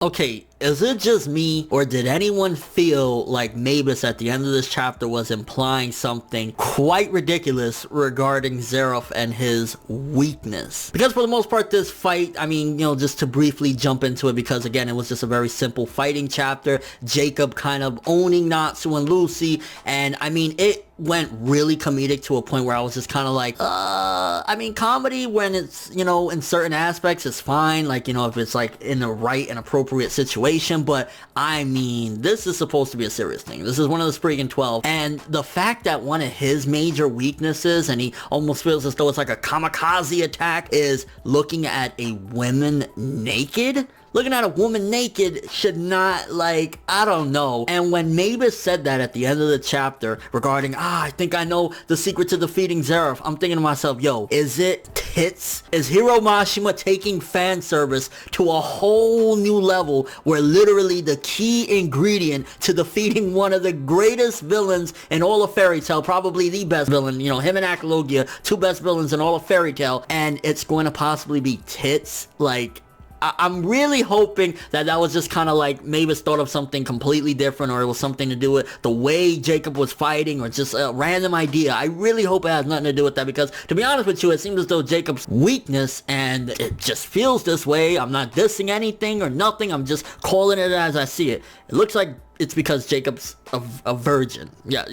Okay, is it just me, or did anyone feel like Mavis at the end of this chapter was implying something quite ridiculous regarding Zeref and his weakness? Because for the most part, this fight, I mean, you know, just to briefly jump into it, because again, it was just a very simple fighting chapter. Jacob kind of owning Natsu and Lucy, and I mean, it went really comedic to a point where I was just kind of like, I mean, comedy when it's, you know, in certain aspects is fine, like, you know, if it's like in the right and appropriate situation, but I mean, this is supposed to be a serious thing. This is one of the Spriggan 12, and the fact that one of his major weaknesses, and he almost feels as though it's like a kamikaze attack, is looking at a woman naked. Looking at a woman naked should not, like, I don't know. And when Mavis said that at the end of the chapter regarding, I think I know the secret to defeating Zeref, I'm thinking to myself, yo, is it tits? Is Hiro Mashima taking fan service to a whole new level where literally the key ingredient to defeating one of the greatest villains in all of Fairy Tail, probably the best villain, you know, him and Akalogia, two best villains in all of Fairy Tail, and it's going to possibly be tits? Like, I'm really hoping that that was just kind of like Mavis thought of something completely different, or it was something to do with the way Jacob was fighting, or just a random idea. I really hope it has nothing to do with that, because to be honest with you, it seems as though Jacob's weakness, and it just feels this way. I'm not dissing anything or nothing. I'm just calling it as I see it. It looks like it's because Jacob's a virgin. Yeah.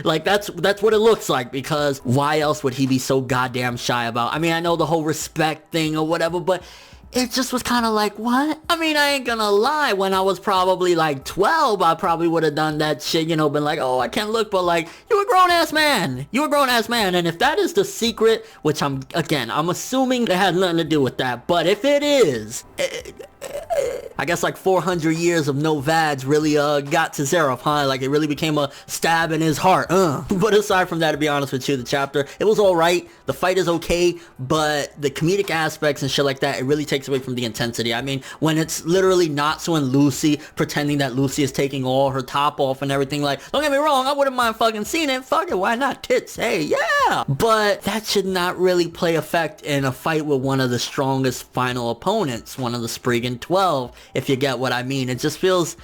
Like, that's what it looks like, because why else would he be so goddamn shy about? I mean, I know the whole respect thing or whatever, but it just was kind of like, what? I mean, I ain't gonna lie, when I was probably like 12, I probably would have done that shit, you know, been like, oh, I can't look, but like, you a grown-ass man. You a grown-ass man, and if that is the secret, which I'm assuming it has nothing to do with that, but if it is, I guess like 400 years of no vads really got to Zeref, huh? Like, it really became a stab in his heart, But aside from that, to be honest with you, the chapter, it was alright. The fight is okay, but the comedic aspects and shit like that, it really takes away from the intensity. I mean, when it's literally Natsu and Lucy pretending that Lucy is taking all her top off and everything, like, don't get me wrong, I wouldn't mind fucking seeing it. Fuck it, why not? Tits, hey, yeah! But that should not really play effect in a fight with one of the strongest final opponents, one of the Spriggan 12, if you get what I mean. It just feels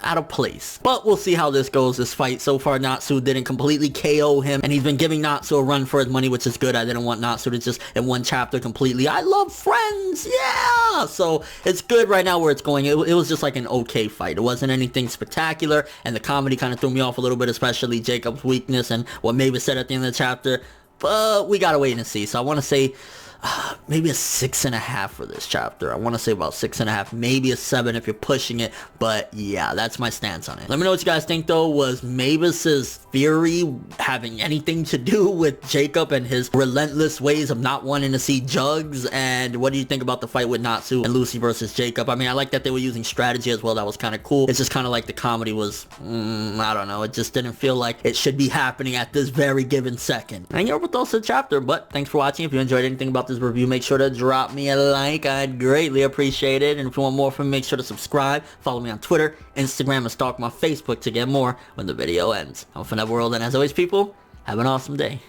out of place. But we'll see how this goes, this fight. So far, Natsu didn't completely KO him, and he's been giving Natsu a run for his money, which is good. I didn't want Natsu to just, in one chapter, completely, I love friends, yeah! So, it's good right now where it's going. It was just like an okay fight. It wasn't anything spectacular, and the comedy kind of threw me off a little bit, especially Jacob's weakness and what Mavis said at the end of the chapter. But we gotta wait and see. So I want to say maybe a 6.5 for this chapter. I want to say about 6.5, maybe a 7 if you're pushing it, but yeah, that's my stance on it. Let me know what you guys think though. Was Mavis's theory having anything to do with Jacob and his relentless ways of not wanting to see jugs? And what do you think about the fight with Natsu and Lucy versus Jacob? I mean, I like that they were using strategy as well. That was kind of cool. It's just kind of like the comedy was, I don't know, it just didn't feel like it should be happening at this very given second. And you're with us the chapter, but thanks for watching. If you enjoyed anything about this review, make sure to drop me a like. I'd greatly appreciate it. And if you want more from me, make sure to subscribe, follow me on Twitter, Instagram, and stalk my Facebook to get more when the video ends. I'm ForneverWorld, and as always, people, have an awesome day.